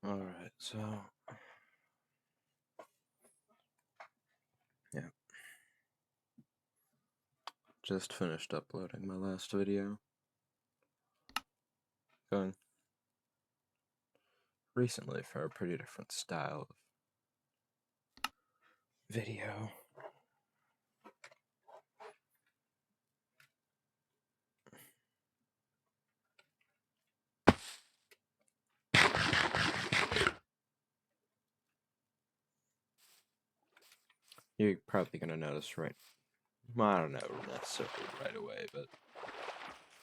Alright, so yeah, just finished uploading my last video. Going recently for a pretty different style of video. You're probably gonna notice well, I don't know necessarily right away, but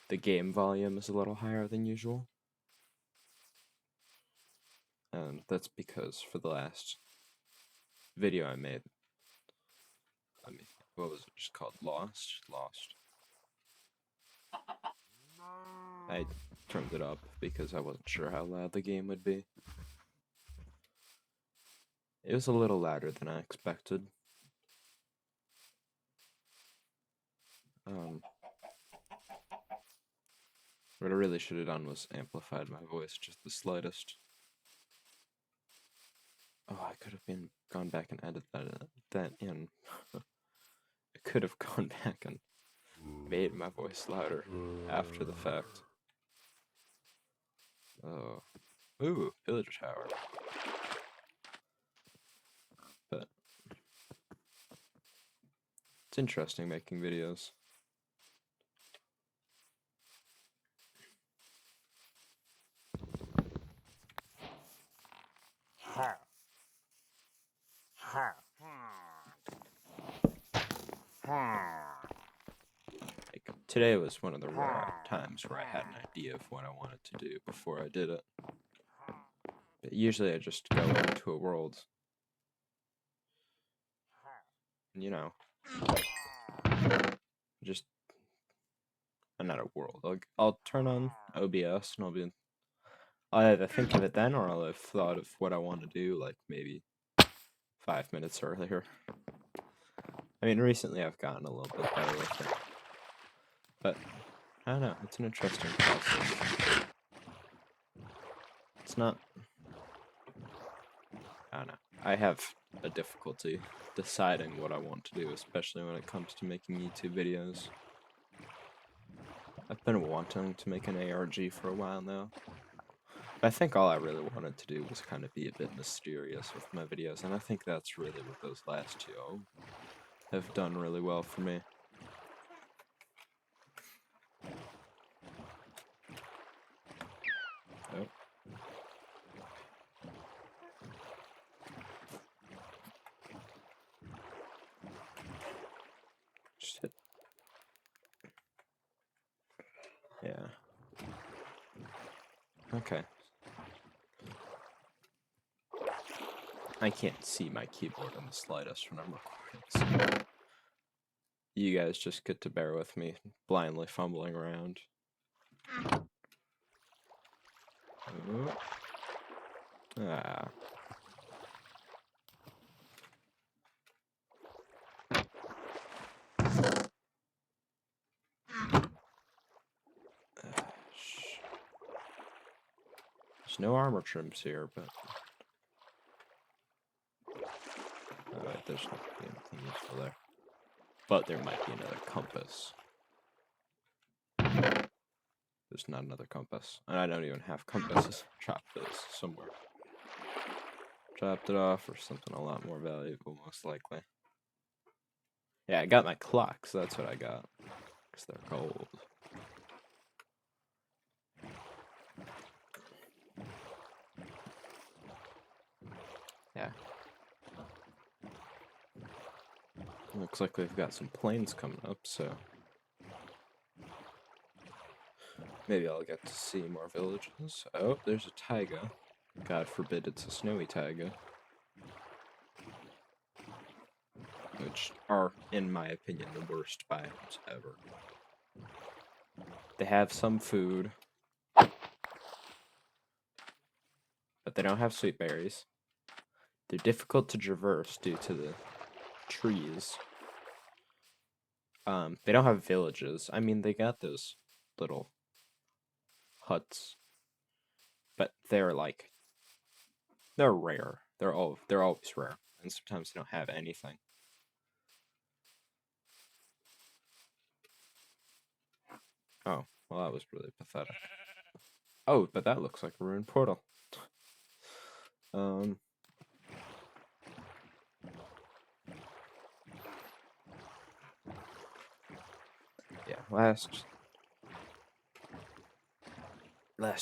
the game volume is a little higher than usual. And that's because for the last video I made, what was it just called? Lost? I turned it up because I wasn't sure how loud the game would be. It was a little louder than I expected. What I really should have done was amplified my voice just the slightest. Oh, I could have gone back and edited that in. I could have gone back and made my voice louder after the fact. Oh, ooh, villager tower. But it's interesting making videos. Like, today was one of the rare times where I had an idea of what I wanted to do before I did it. But usually I just go into a world, and just not a world. I'll turn on OBS and I'll either think of it then or I'll have thought of what I want to do like maybe 5 minutes earlier. I mean, recently I've gotten a little bit better with it. But, I don't know, it's an interesting process. It's not... I don't know. I have a difficulty deciding what I want to do, especially when it comes to making YouTube videos. I've been wanting to make an ARG for a while now. I think all I really wanted to do was kind of be a bit mysterious with my videos, and I think that's really what those last two have done really well for me. Oh. Just hit. Yeah. Okay. I can't see my keyboard in the slightest when I'm recording, so you guys just get to bear with me blindly fumbling around. Oh. Ah. There's no armor trims here, but... Alright, there's not anything useful there. But there might be another compass. There's not another compass. And I don't even have compasses. Drop those somewhere. Dropped it off or something a lot more valuable, most likely. Yeah, I got my clock, so that's what I got. Because they're gold. Yeah. Looks like we've got some planes coming up, so... maybe I'll get to see more villages. Oh, there's a taiga. God forbid it's a snowy taiga. Which are, in my opinion, the worst biomes ever. They have some food, but they don't have sweet berries. They're difficult to traverse due to the trees. They don't have villages. I mean, they got those little huts, but they're like They're rare. They're always rare, and sometimes they don't have anything. Oh, well, that was really pathetic. Oh, but that looks like a ruined portal. Yeah, last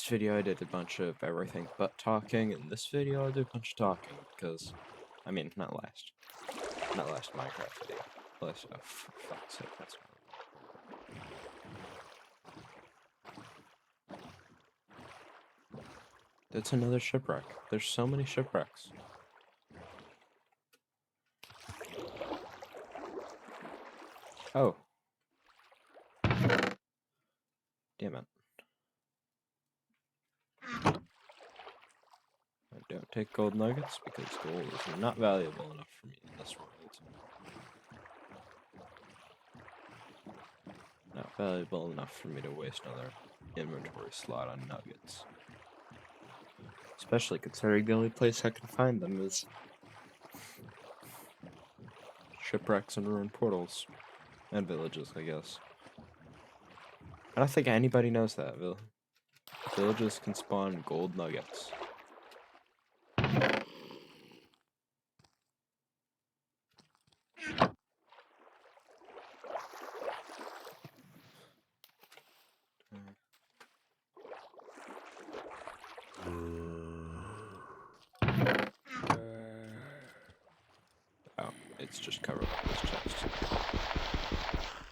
video I did a bunch of everything but talking, and this video I'll do a bunch of talking, because, I mean, not last Minecraft video. Last, oh, for fuck's sake, that's That's another shipwreck. There's so many shipwrecks. Oh. Damn it. I don't take gold nuggets because gold is not valuable enough for me in this world. Not valuable enough for me to waste another inventory slot on nuggets. Especially considering the only place I can find them is shipwrecks and ruined portals. And villages, I guess. I don't think anybody knows that. Villages can spawn gold nuggets. Oh, it's just covered up this chest.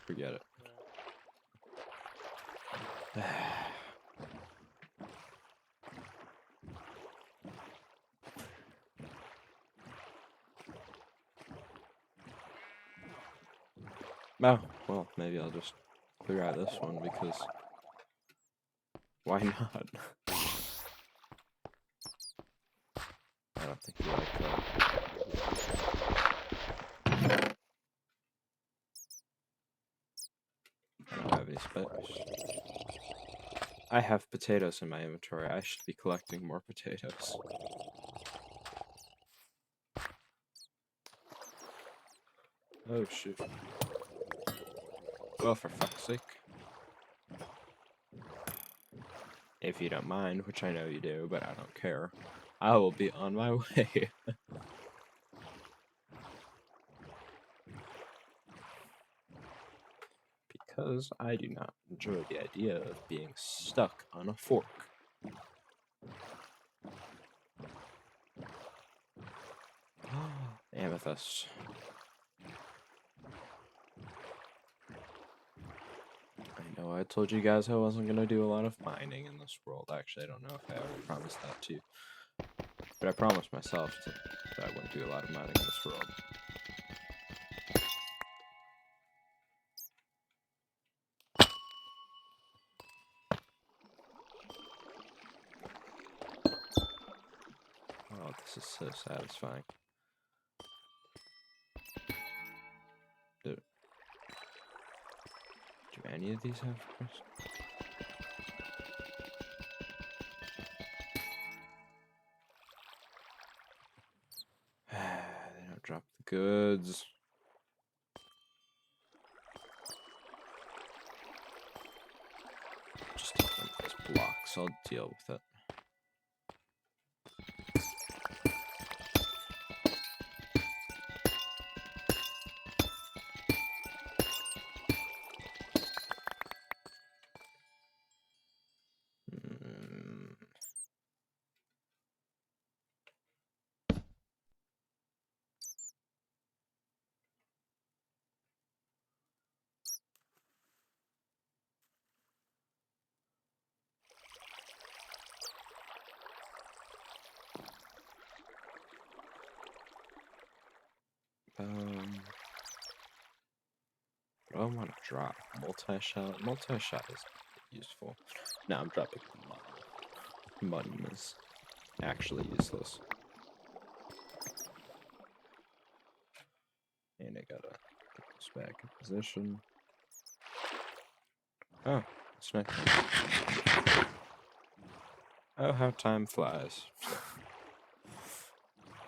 Forget it. Oh, well, maybe I'll just clear out this one because why not? I don't think you like that. I don't have any space. I have potatoes in my inventory. I should be collecting more potatoes. Oh, shoot. Well, for fuck's sake. If you don't mind, which I know you do, but I don't care, I will be on my way. Because I do not enjoy the idea of being stuck on a fork. Amethyst. I know I told you guys I wasn't going to do a lot of mining in this world. Actually, I don't know if I ever promised that to you. But I promised myself that I wouldn't do a lot of mining in this world. Oh, this is so satisfying. Do any of these have questions? They don't drop the goods. Just take one of those blocks. I'll deal with it. What do I want to drop? Multi-shot? Multi-shot is useful. No, I'm dropping mutton. Mutton is actually useless. And I gotta get this back in position. Oh, it's nighttime. Oh, how time flies.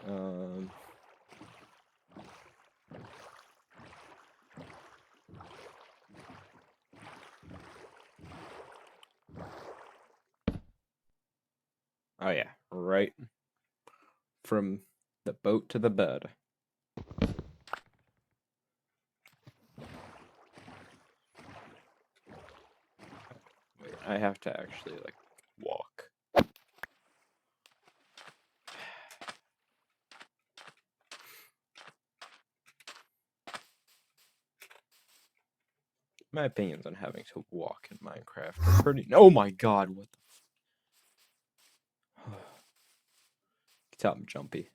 Um. Oh yeah, right from the boat to the bed. Wait, I have to actually like walk. My opinions on having to walk in Minecraft are pretty. Oh my god, what the? You can tell I'm jumpy.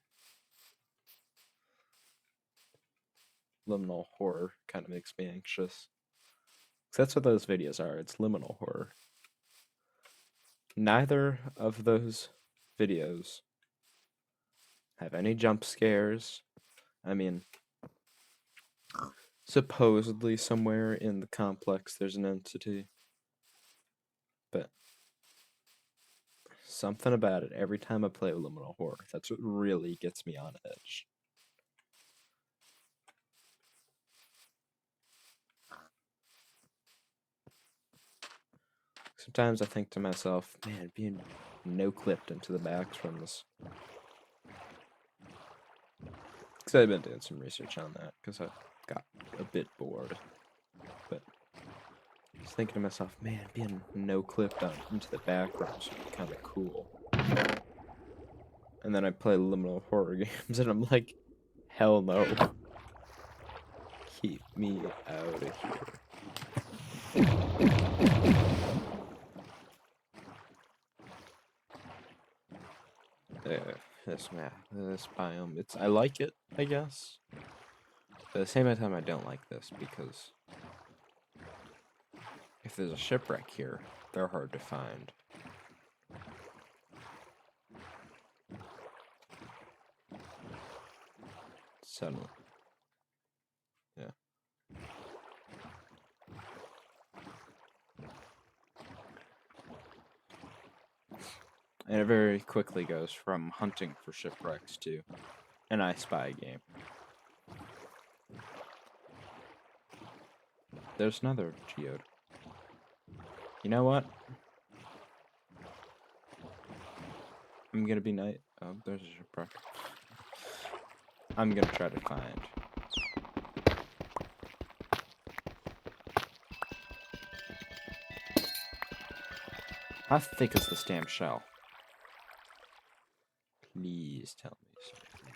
Liminal horror kind of makes me anxious. 'Cause that's what those videos are. It's liminal horror. Neither of those videos have any jump scares. I mean, supposedly somewhere in the complex there's an entity, but something about it every time I play liminal horror, that's what really gets me on edge. Sometimes I think to myself, man, being no-clipped into the backs from this. Because I've been doing some research on that, because I got a bit bored. But I was thinking to myself, man, being no-clipped into the backgrounds would be kind of cool. And then I play liminal horror games, and I'm like, hell no. Keep me out of here. This biome, I like it, I guess. But at the same time, I don't like this because if there's a shipwreck here, they're hard to find. Suddenly. Yeah. And it very quickly goes from hunting for shipwrecks to an I Spy game. There's another geode. You know what? I'm gonna be night. Oh, there's a shipwreck. I'm gonna try to find. How thick is this damn shell? Please tell me something.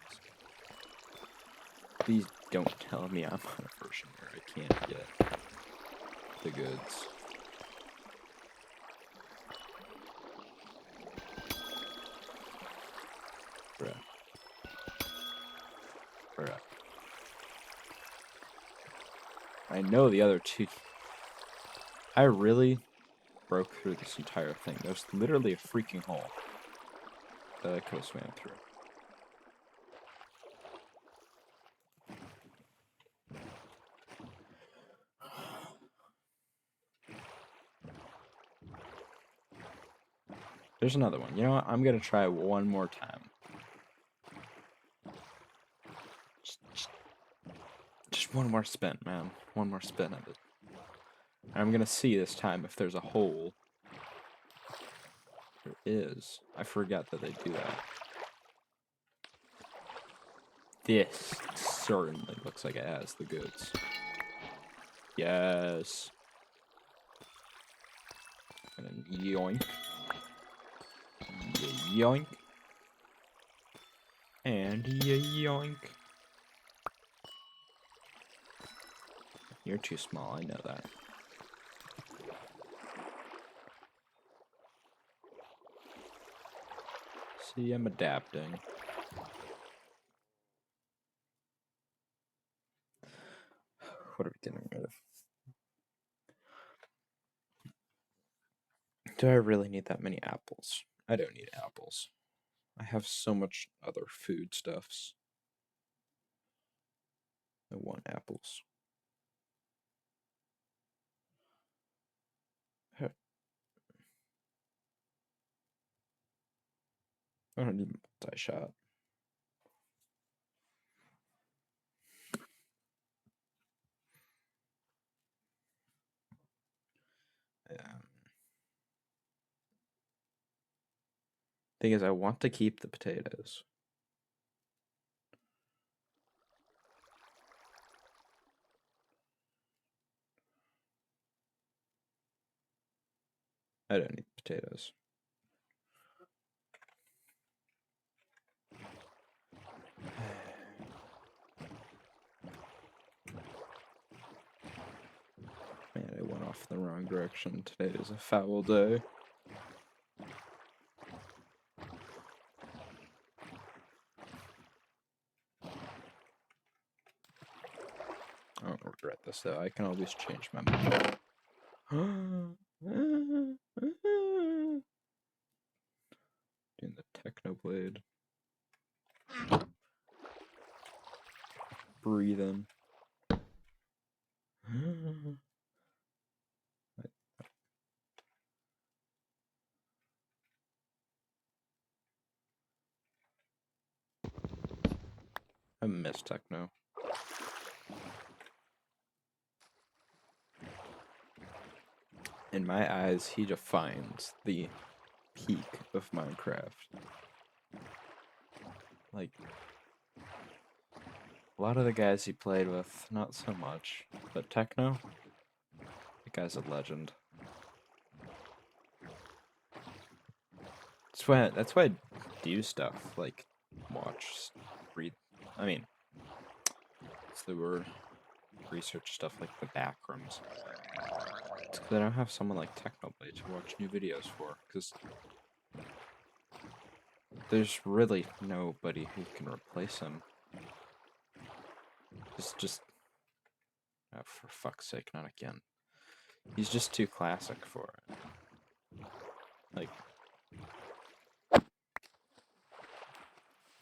Please don't tell me I'm on a version where I can't get the goods. Bruh. Bruh. I know the other two. I really broke through this entire thing. There's literally a freaking hole that I could have swam through. There's another one. You know what? I'm gonna try one more time. Just one more spin, man. One more spin of it. And I'm gonna see this time if there's a hole. There is. I forgot that they do that. This certainly looks like it has the goods. Yes. And then yoink. Yoink. And yoink. You're too small, I know that. See, I'm adapting. What are we getting rid of? Do I really need that many apples? I don't need apples. I have so much other foodstuffs. I want apples. I don't need multi-shot. Thing is, I want to keep the potatoes. I don't need potatoes. Man, I went off in the wrong direction. Today is a foul day. I don't regret this though. I can always change my mind. Doing the Technoblade. Breathe in. I miss techno. In my eyes, he defines the peak of Minecraft. Like, a lot of the guys he played with, not so much. But techno, the guy's a legend. That's why I do stuff like watch, read. I mean, so we're research stuff like the backrooms. It's because I don't have someone like Technoblade to watch new videos for, because there's really nobody who can replace him. Just oh, for fuck's sake, not again. He's just too classic for it. Like,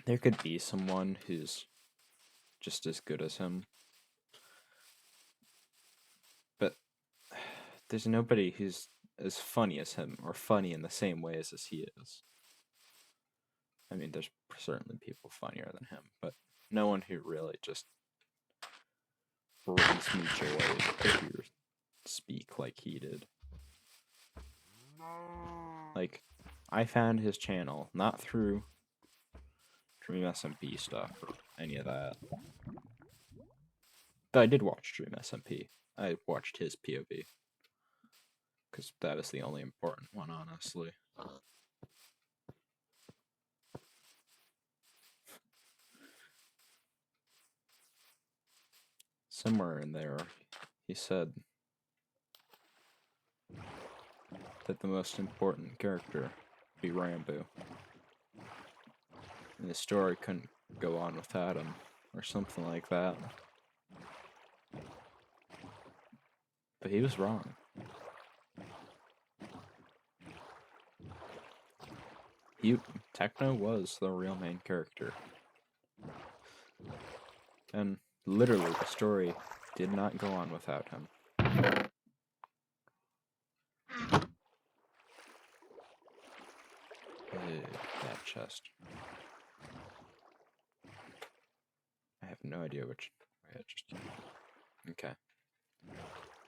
there could be someone who's just as good as him, but there's nobody who's as funny as him, or funny in the same ways as he is. I mean, there's certainly people funnier than him, but no one who really just brings me joy to hear speak like he did. Like, I found his channel not through Dream SMP stuff or any of that. But I did watch Dream SMP. I watched his POV. Because that is the only important one, honestly. Somewhere in there, he said that the most important character would be Rambo. And the story couldn't go on without him, or something like that. But he was wrong. Techno was the real main character. And literally, the story did not go on without him. That chest. I have no idea which way I just... Okay.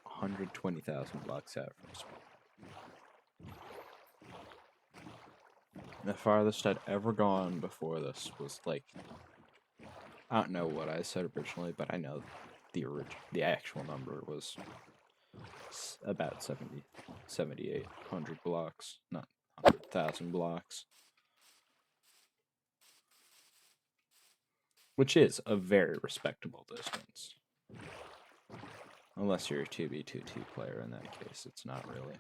120,000 blocks out from spawn. The farthest I'd ever gone before this was like... I don't know what I said originally, but I know the actual number was about 7,800 blocks, not 100,000 blocks. Which is a very respectable distance. Unless you're a 2v2t player, in that case, it's not really.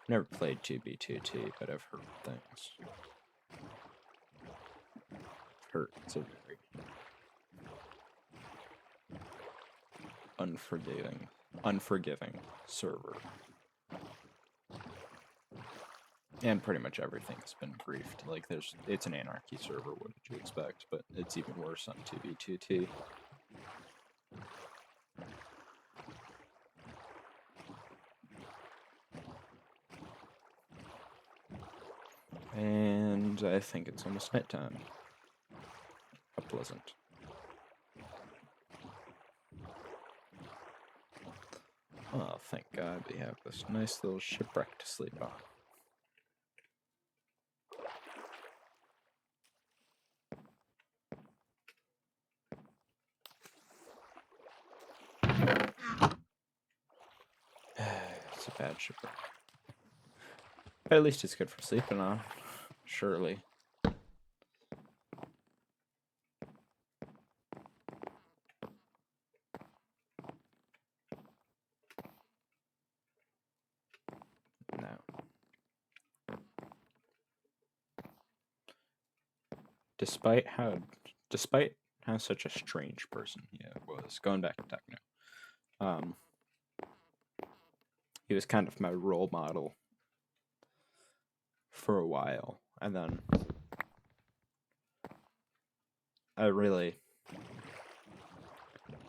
Never played 2v2t, but I've heard things. It's a very unforgiving server. And pretty much everything's been griefed. Like, it's an anarchy server, what did you expect? But it's even worse on 2v2t. And I think it's almost nighttime. How pleasant. Oh, thank God we have this nice little shipwreck to sleep on. much. But at least it's good for sleeping on. Surely. No. Despite how such a strange person he was, going back to techno, he was kind of my role model for a while, and then I really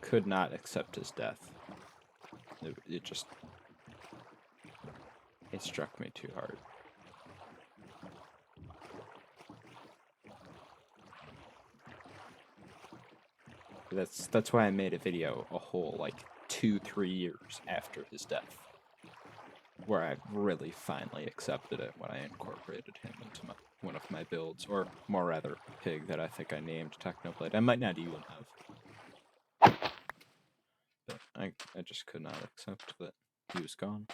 could not accept his death. It struck me too hard. That's why I made a video a whole like 2-3 years after his death, where I really finally accepted it when I incorporated him into one of my builds, or more rather, pig that I think I named Technoblade. I might not even have. But I just could not accept that he was gone.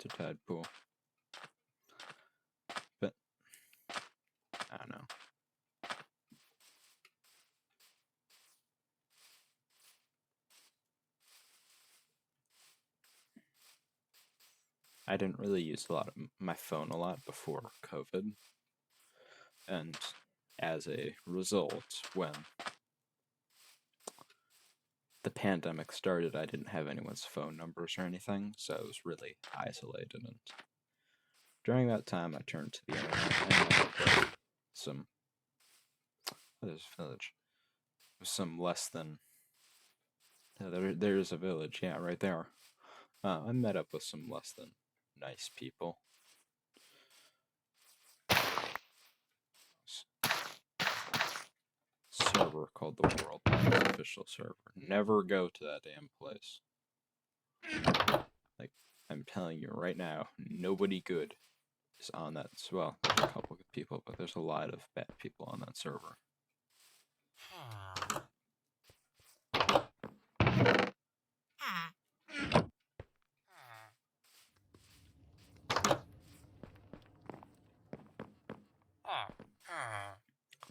To Tadpool. But I don't know. I didn't really use my phone a lot before COVID. And as a result, when the pandemic started, I didn't have anyone's phone numbers or anything, so I was really isolated. And during that time, I turned to the internet and there's a village. Some less than... there's a village, yeah, right there. I met up with some less than nice people. Server called the World official server. Never go to that damn place. Like, I'm telling you right now, nobody good is on that. Well, there's a couple good people, but there's a lot of bad people on that server.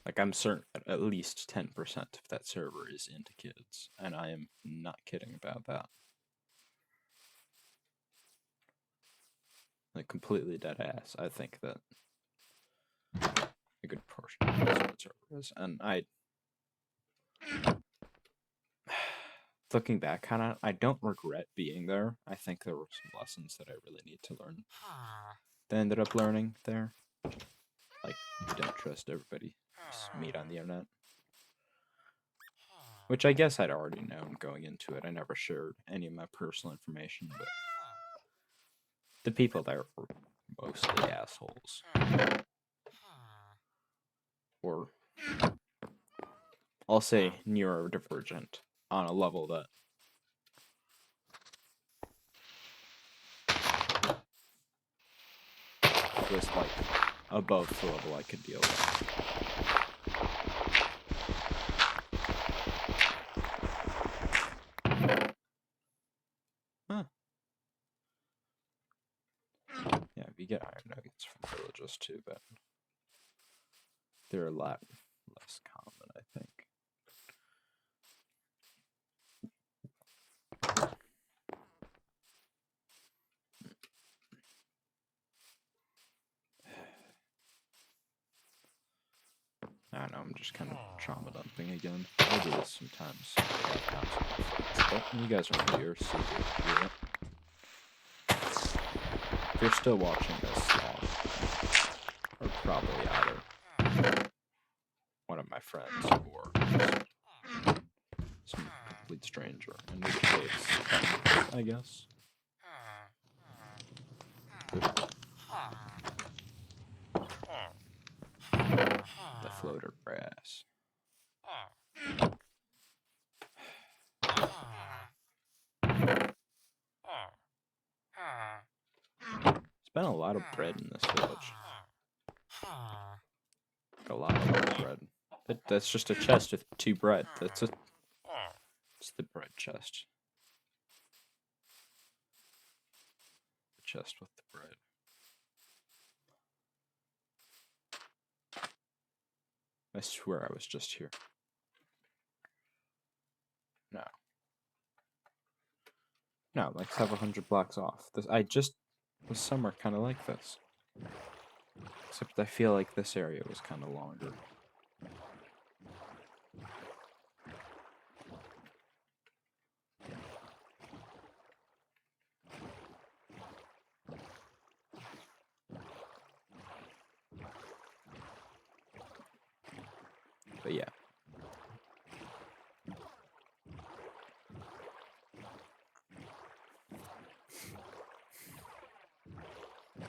Like, I'm certain at least 10% of that server is into kids, and I am not kidding about that. Like, completely dead ass. I think that a good portion of that server is, and looking back on it, I don't regret being there. I think there were some lessons that I really need to learn that I ended up learning there. Like, don't trust everybody. Just meet on the internet. Which I guess I'd already known going into it. I never shared any of my personal information, but the people there were mostly assholes. Or, I'll say neurodivergent on a level that was like above the level I could deal with. Huh. Yeah, we get iron nuggets from villages too, but they're a lot less common, I think. I don't know, I'm just kind of trauma dumping again. I do this sometimes. But you guys are here, so you do it. If you're still watching this long, or probably either one of my friends or some complete stranger, in which case, I guess. The floater grass. There's been a lot of bread in this village. Like a lot of bread. That's just a chest with 2 bread. It's the bread chest. chest with the bread. I swear I was just here. No. No, like several hundred blocks off. This I just was somewhere kind of like this. Except I feel like this area was kind of longer. But yeah.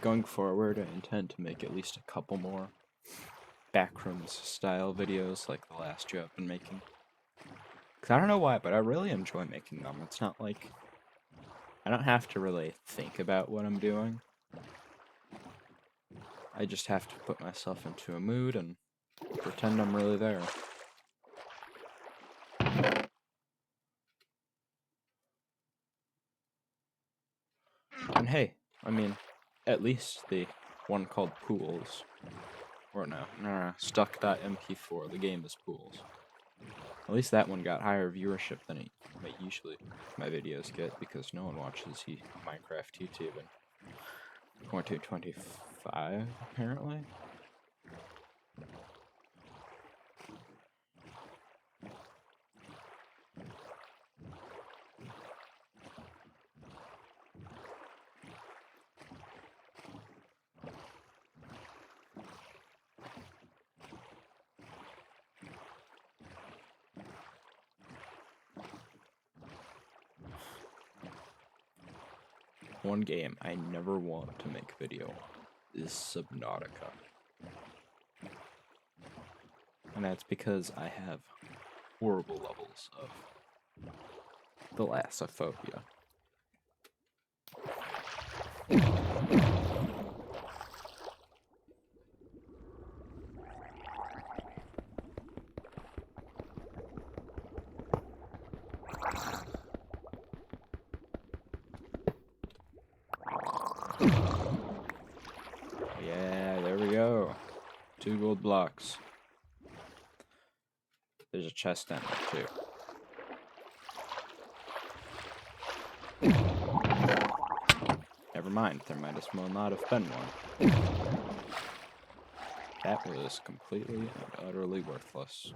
Going forward, I intend to make at least a couple more backrooms style videos like the last two I've been making. Cause I don't know why, but I really enjoy making them. It's not like I don't have to really think about what I'm doing. I just have to put myself into a mood and pretend I'm really there. And hey, I mean, at least the one called Pools, or no, Stuck.mp4, the game is Pools. At least that one got higher viewership than usually my videos get, because no one watches Minecraft YouTube in 2025, apparently. One game I never want to make video is Subnautica. And that's because I have horrible levels of thalassophobia. Yeah, there we go. 2 gold blocks. There's a chest down there too. Never mind, there might as well not have been one. That was completely and utterly worthless.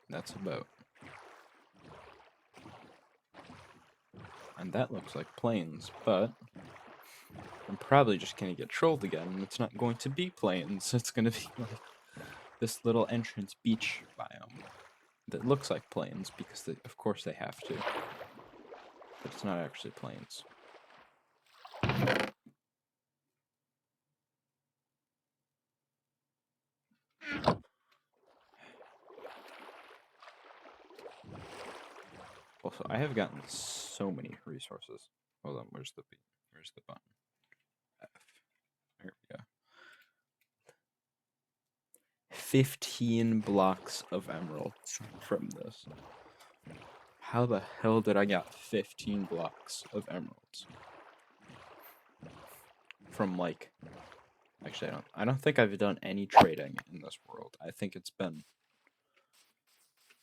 That's a boat. And that looks like plains, but I'm probably just gonna get trolled again, and it's not going to be plains. It's gonna be like this little entrance beach biome that looks like plains, because of course they have to. But it's not actually plains. Also, I have gotten so many resources. Hold on, where's the button? F. There we go. 15 blocks of emeralds from this. How the hell did I get 15 blocks of emeralds? From like, actually I don't think I've done any trading in this world. I think it's been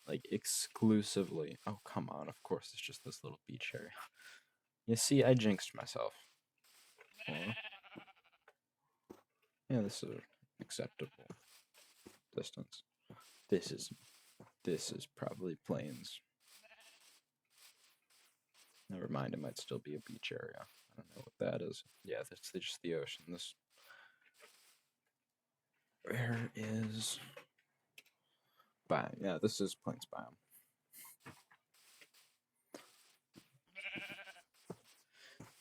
like exclusively. Oh, come on, of course it's just this little beach area. You see, I jinxed myself. Yeah, this is acceptable distance. This is probably plains. Never mind, it might still be a beach area. I don't know what that is. Yeah, that's just the ocean. Where is biome? Yeah, this is plains biome.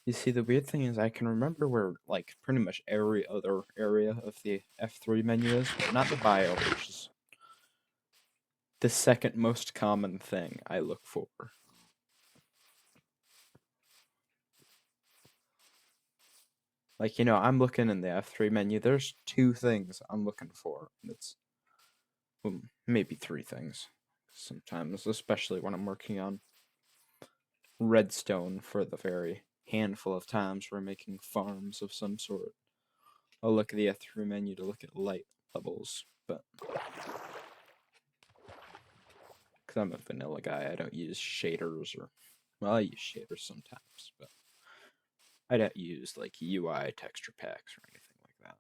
You see, the weird thing is I can remember where, like, pretty much every other area of the F3 menu is, but not the biome, which is the second most common thing I look for. Like, I'm looking in the F3 menu. There's two things I'm looking for. And it's maybe three things sometimes, especially when I'm working on redstone for the very handful of times we're making farms of some sort. I'll look at the F3 menu to look at light levels, but because I'm a vanilla guy, I don't use shaders well, I use shaders sometimes, but I don't use like UI texture packs or anything like that.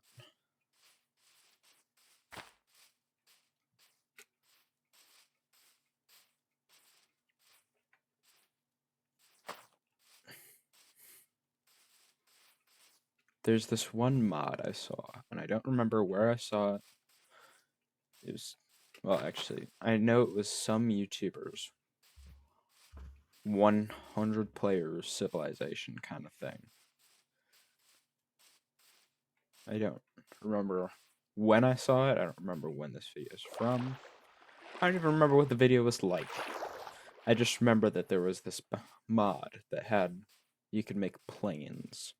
There's this one mod I saw, and I don't remember where I saw it. It was, well, actually, I know it was some YouTubers 100 players civilization kind of thing. I don't remember when I saw it. I don't remember when this video is from. I don't even remember what the video was like. I just remember that there was this mod that had you could make planes,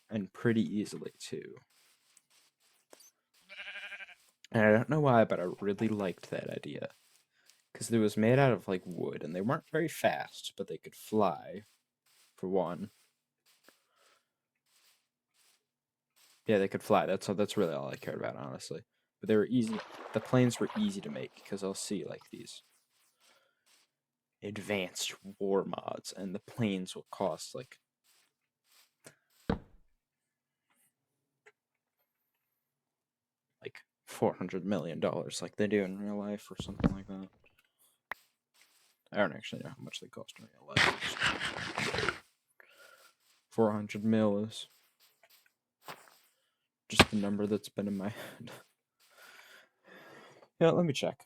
and pretty easily too. And I don't know why, but I really liked that idea. Because it was made out of like wood, and they weren't very fast, but they could fly, for one. Yeah, they could fly. That's really all I cared about, honestly. But they were easy. The planes were easy to make because I'll see like these advanced war mods, and the planes will cost like $400 million, like they do in real life, or something like that. I don't actually know how much they cost in real life. 400 mil is just the number that's been in my head. Yeah, let me check.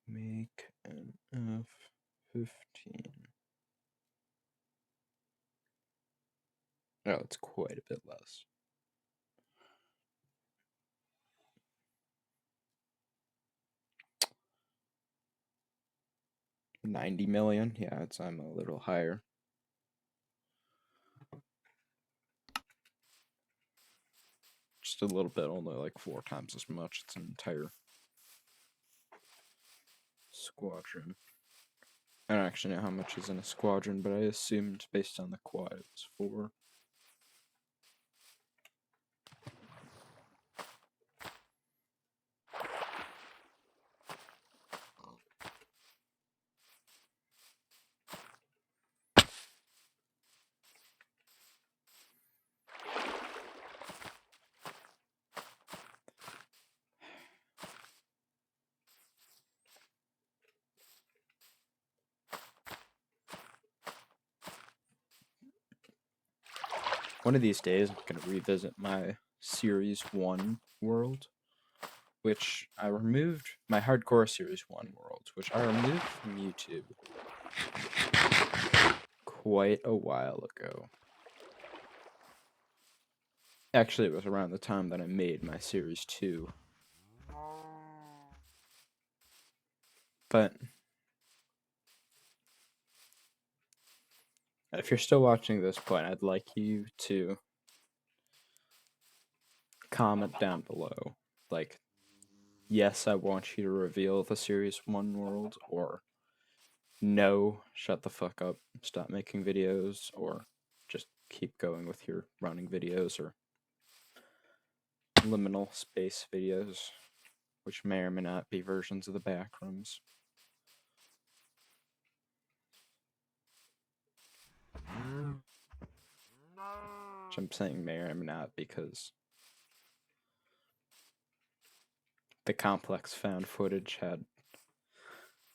Make an F15. Oh, it's quite a bit less. $90 million? Yeah, I'm a little higher. Just a little bit, only like 4 times as much. It's an entire squadron. I don't actually know how much is in a squadron, but I assumed based on the quad it was 4. One of these days, I'm going to revisit my Series 1 world, which I removed, my Hardcore Series 1 world, which I removed from YouTube quite a while ago. Actually, it was around the time that I made my Series 2. But if you're still watching this point, I'd like you to comment down below. Like, yes, I want you to reveal the Series 1 world, or no, shut the fuck up, stop making videos, or just keep going with your running videos, or liminal space videos, which may or may not be versions of the backrooms. Which I'm saying may or may not because the complex found footage had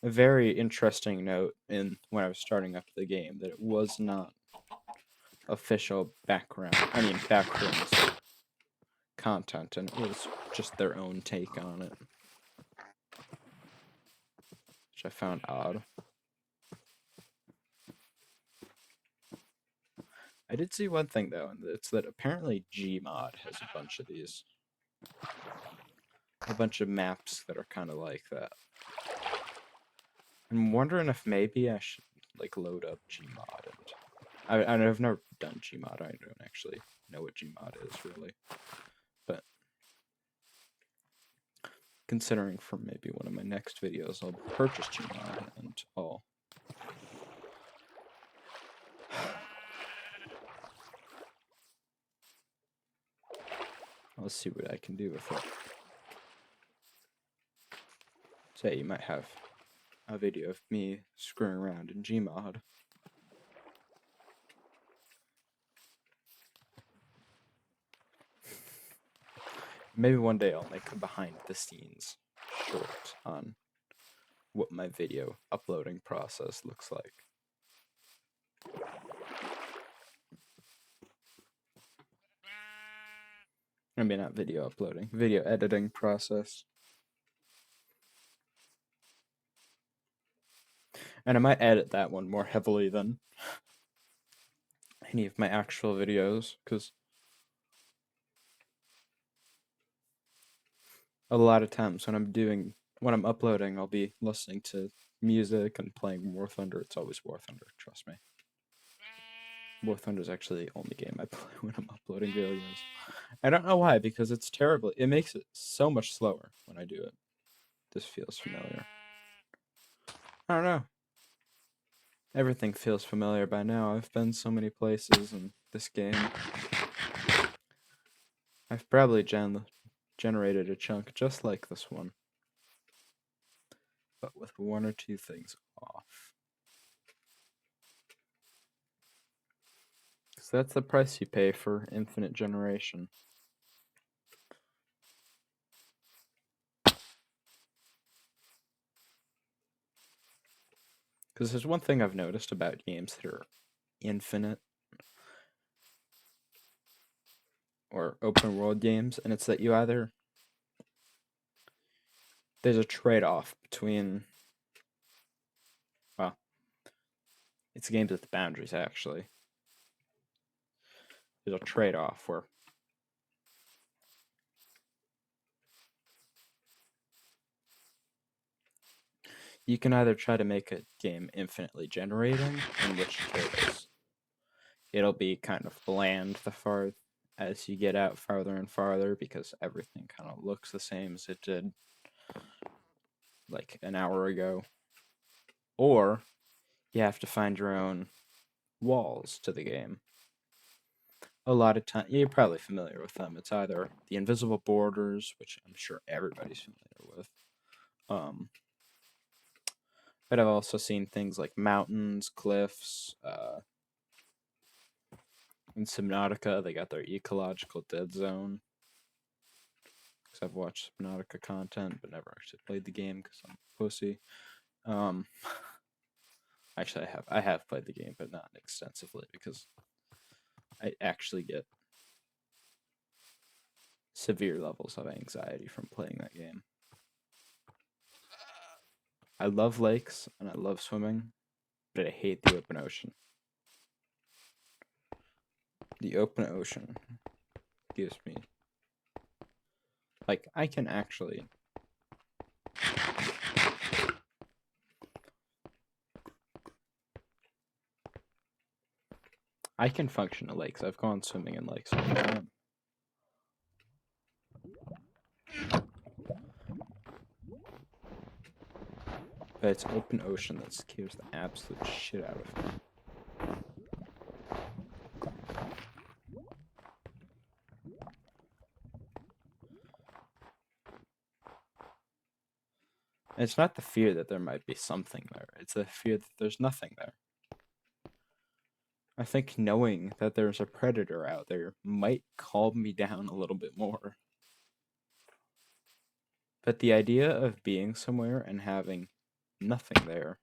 a very interesting note in when I was starting up the game that it was not official backrooms content, and it was just their own take on it, which I found odd. I did see one thing though, and it's that apparently Gmod has a bunch of these. a bunch of maps that are kind of like that. I'm wondering if maybe I should like load up Gmod, and I've never done Gmod. I don't actually know what Gmod is really, but considering for maybe one of my next videos, I'll purchase Gmod and I'll. Let's see what I can do with it. Say you might have a video of me screwing around in Gmod. Maybe one day I'll make a behind the scenes short on what my video uploading process looks like. I mean, not video uploading, video editing process. And I might edit that one more heavily than any of my actual videos, because a lot of times when I'm uploading, I'll be listening to music and playing War Thunder. It's always War Thunder, trust me. War Thunder is actually the only game I play when I'm uploading videos. I don't know why, because it's terrible. It makes it so much slower when I do it. This feels familiar. I don't know. Everything feels familiar by now. I've been so many places in this game. I've probably generated a chunk just like this one, but with one or two things off. So that's the price you pay for infinite generation. Because there's one thing I've noticed about games that are infinite or open world games, and it's that there's a trade-off between, well, it's games with boundaries actually. There's a trade-off where you can either try to make a game infinitely generating, in which case it'll be kind of bland the far as you get out farther and farther, because everything kind of looks the same as it did like an hour ago. Or you have to find your own walls to the game. A lot of time, you're probably familiar with them. It's either the invisible borders, which I'm sure everybody's familiar with. But I've also seen things like mountains, cliffs. In Subnautica, they got their ecological dead zone. Because I've watched Subnautica content, but never actually played the game because I'm a pussy. Actually, I have played the game, but not extensively because I actually get severe levels of anxiety from playing that game. I love lakes and I love swimming, but I hate the open ocean. The open ocean gives me, like, I can actually function in lakes. I've gone swimming in lakes all the time. But it's open ocean that scares the absolute shit out of me. And it's not the fear that there might be something there. It's the fear that there's nothing there. I think knowing that there's a predator out there might calm me down a little bit more. But the idea of being somewhere and having nothing there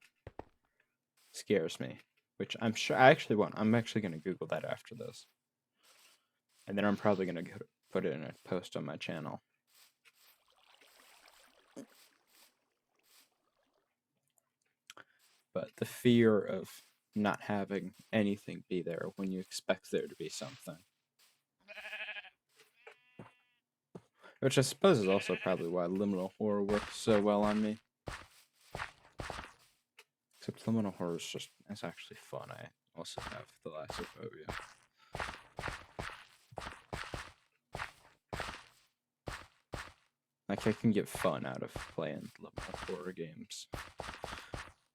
scares me, which I'm sure I actually want. I'm actually going to Google that after this. And then I'm probably going to put it in a post on my channel. But the fear of not having anything be there when you expect there to be something. Which I suppose is also probably why liminal horror works so well on me. Except liminal horror it's actually fun. I also have thalassophobia. Like, I can get fun out of playing liminal horror games.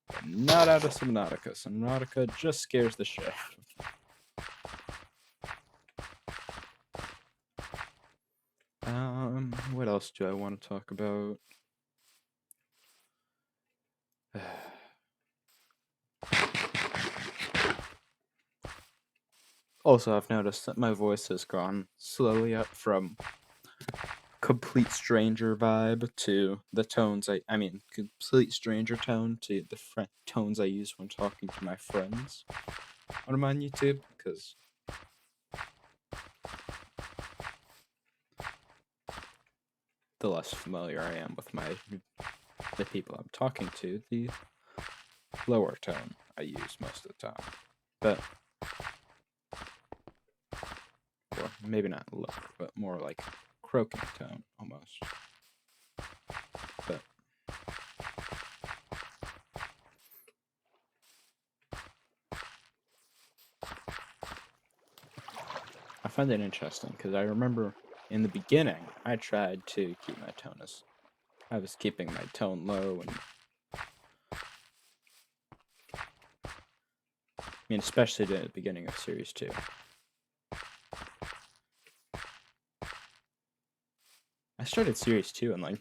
But not out of Subnautica. Subnautica just scares the shit out of me. What else do I want to talk about? Also, I've noticed that my voice has gone slowly up from complete stranger vibe to the tones I mean, complete stranger tone to the tones I use when talking to my friends when I'm on YouTube, because the less familiar I am with the people I'm talking to, the lower tone I use most of the time. But, or maybe not lower, but more like croaking tone almost. But I find it interesting because I remember in the beginning I tried to keep my tone as I was keeping my tone low, and I mean, especially at the beginning of Series 2. I started Series 2 in like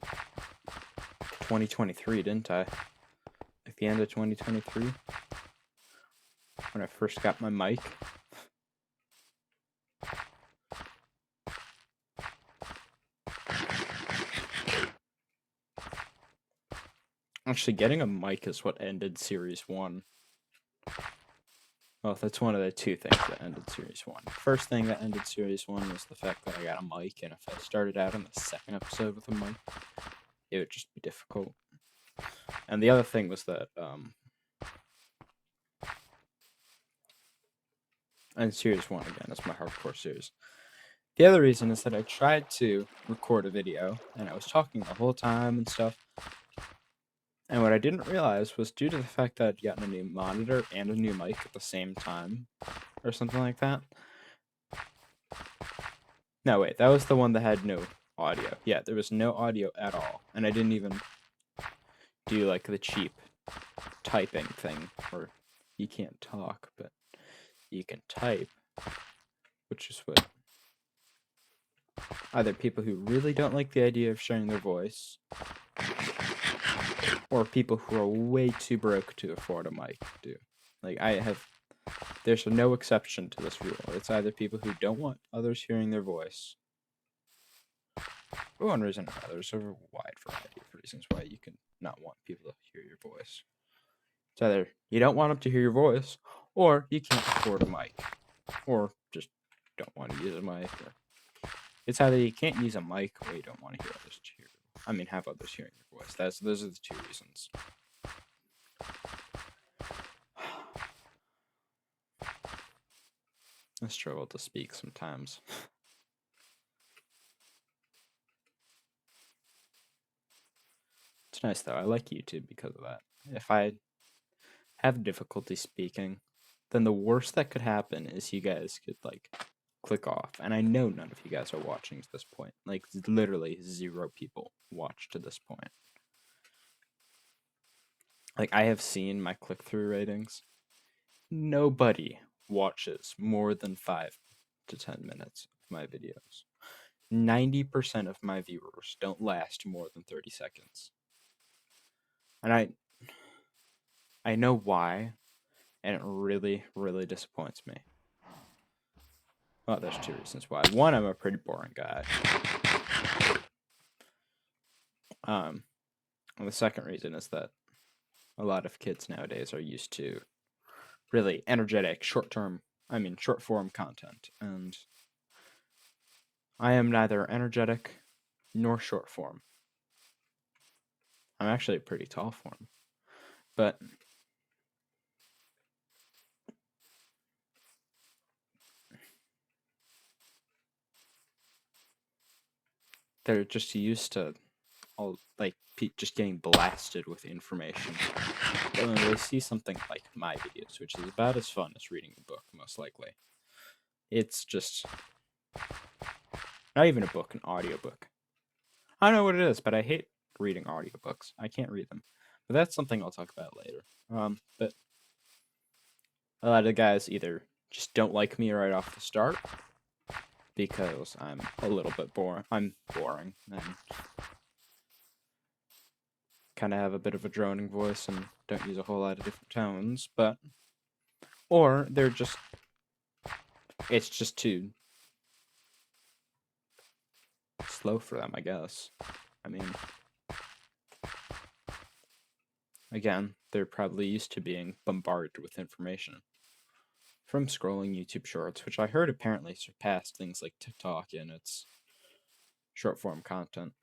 2023, didn't I? At the end of 2023, when I first got my mic. Actually, getting a mic is what ended Series 1. Well, that's one of the two things that ended Series 1. First thing that ended Series 1 was the fact that I got a mic, and if I started out in the second episode with a mic, it would just be difficult. And the other thing was that, and Series 1 again, is my hardcore series. The other reason is that I tried to record a video, and I was talking the whole time and stuff. And what I didn't realize was due to the fact that I'd gotten a new monitor and a new mic at the same time, or something like that. No, wait, that was the one that had no audio. Yeah, there was no audio at all. And I didn't even do like the cheap typing thing where you can't talk, but you can type, which is what either people who really don't like the idea of sharing their voice, or people who are way too broke to afford a mic do. Like, there's no exception to this rule. It's either people who don't want others hearing their voice, for one reason or another. There's a wide variety of reasons why you can not want people to hear your voice. It's either you don't want them to hear your voice, or you can't afford a mic, or just don't want to use a mic. Or it's either you can't use a mic, or you don't want to hear others have others hearing your voice. Those are the two reasons. I struggle to speak sometimes. It's nice though. I like YouTube because of that. If I have difficulty speaking, then the worst that could happen is you guys could like click off. And I know none of you guys are watching to this point. Like, literally 0 people watch to this point. Like, I have seen my click-through ratings. Nobody watches more than 5 to 10 minutes of my videos. 90% of my viewers don't last more than 30 seconds. And I know why, and it really, really disappoints me. Well, there's 2 reasons why. One, I'm a pretty boring guy. And the second reason is that a lot of kids nowadays are used to really energetic, short form content. And I am neither energetic nor short form. I'm actually pretty tall form. But they're just used to all like just getting blasted with information. But when they see something like my videos, which is about as fun as reading a book, most likely, it's just not even a book, an audiobook. I don't know what it is, but I hate reading audiobooks. I can't read them. But that's something I'll talk about later. But a lot of guys either just don't like me right off the start because I'm a little bit boring. I'm boring and kind of have a bit of a droning voice and don't use a whole lot of different tones, or they're just, it's just too slow for them, I guess. I mean, again, they're probably used to being bombarded with information from scrolling YouTube Shorts, which I heard apparently surpassed things like TikTok in its short form content.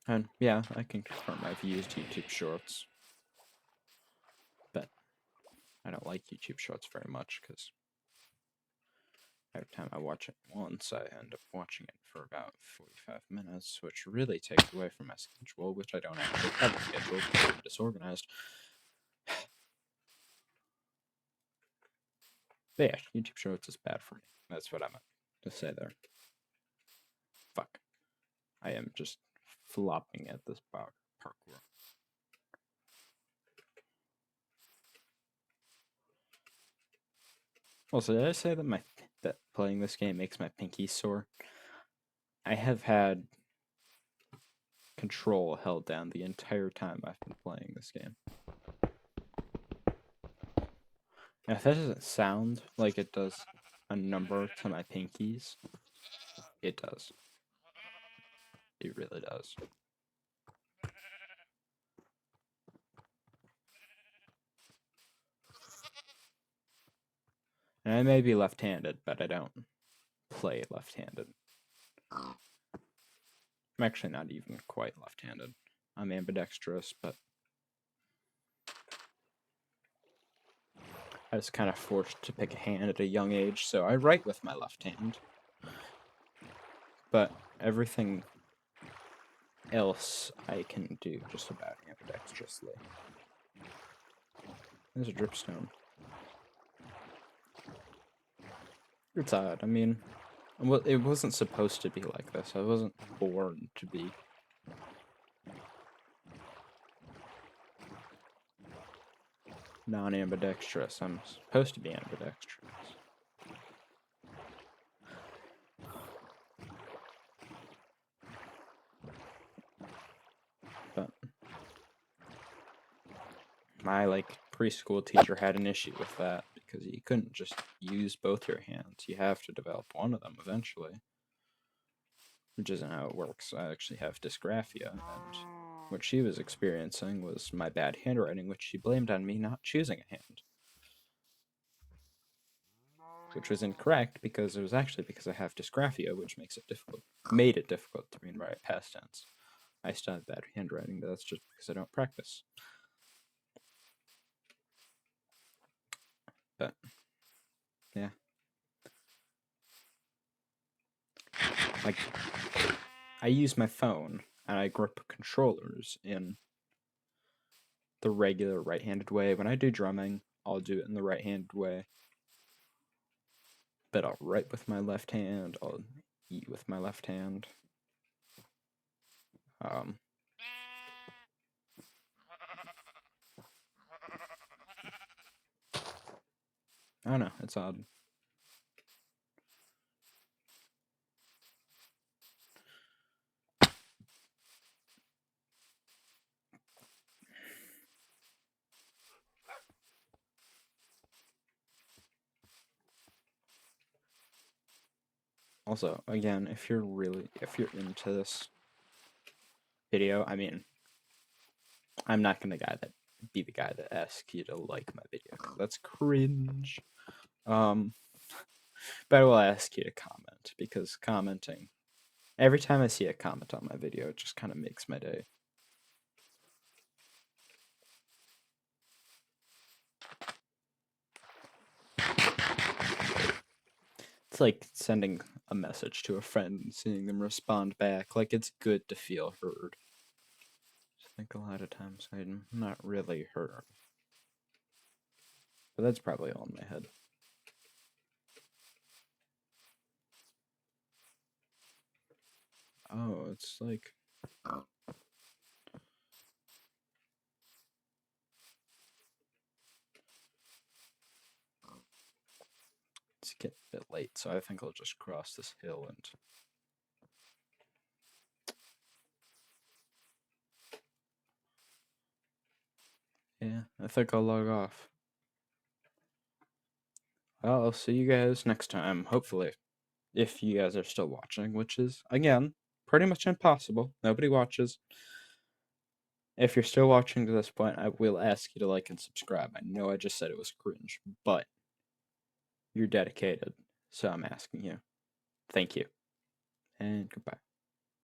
And yeah, I can confirm I've used YouTube Shorts, but I don't like YouTube Shorts very much because every time I watch it once, I end up watching it for about 45 minutes, which really takes away from my schedule, which I don't actually have a schedule because I'm disorganized. But yeah, YouTube Shorts is bad for me. That's what I meant to say there. Fuck. I am just flopping at this parkour. Also, did I say that that playing this game makes my pinky sore? I have had control held down the entire time I've been playing this game. Now, if that doesn't sound like it does a number to my pinkies, it does. It really does. And I may be left-handed, but I don't play left-handed. I'm actually not even quite left-handed. I'm ambidextrous, but I was kind of forced to pick a hand at a young age, so I write with my left hand. But everything else I can do just about ambidextrously. There's a dripstone. It's odd. I mean, it wasn't supposed to be like this. I wasn't born to be. Non-ambidextrous. I'm supposed to be ambidextrous. But my preschool teacher had an issue with that because you couldn't just use both your hands. You have to develop one of them eventually. Which isn't how it works. I actually have dysgraphia, and what she was experiencing was my bad handwriting, which she blamed on me not choosing a hand. Which was incorrect because it was actually because I have dysgraphia, which made it difficult to read and write past tense. I still have bad handwriting, but that's just because I don't practice. But yeah. I use my phone and I grip controllers in the regular right-handed way. When I do drumming, I'll do it in the right-handed way. But I'll write with my left hand, I'll eat with my left hand. I don't know, it's odd. Also, again, if you're into this video, I mean, I'm not gonna be the guy that asks you to like my video. That's cringe. But I will ask you to comment, because commenting, every time I see a comment on my video, it just kind of makes my day. It's like sending a message to a friend and seeing them respond back. Like, it's good to feel heard. I think a lot of times I'm not really heard. But that's probably all in my head. Oh, it's like... It's getting a bit late, so I think I'll just cross this hill and... Yeah, I think I'll log off. Well, I'll see you guys next time, hopefully. If you guys are still watching, which is, again, pretty much impossible. Nobody watches. If you're still watching to this point, I will ask you to like and subscribe. I know I just said it was cringe, but you're dedicated, so I'm asking you. Thank you, and goodbye.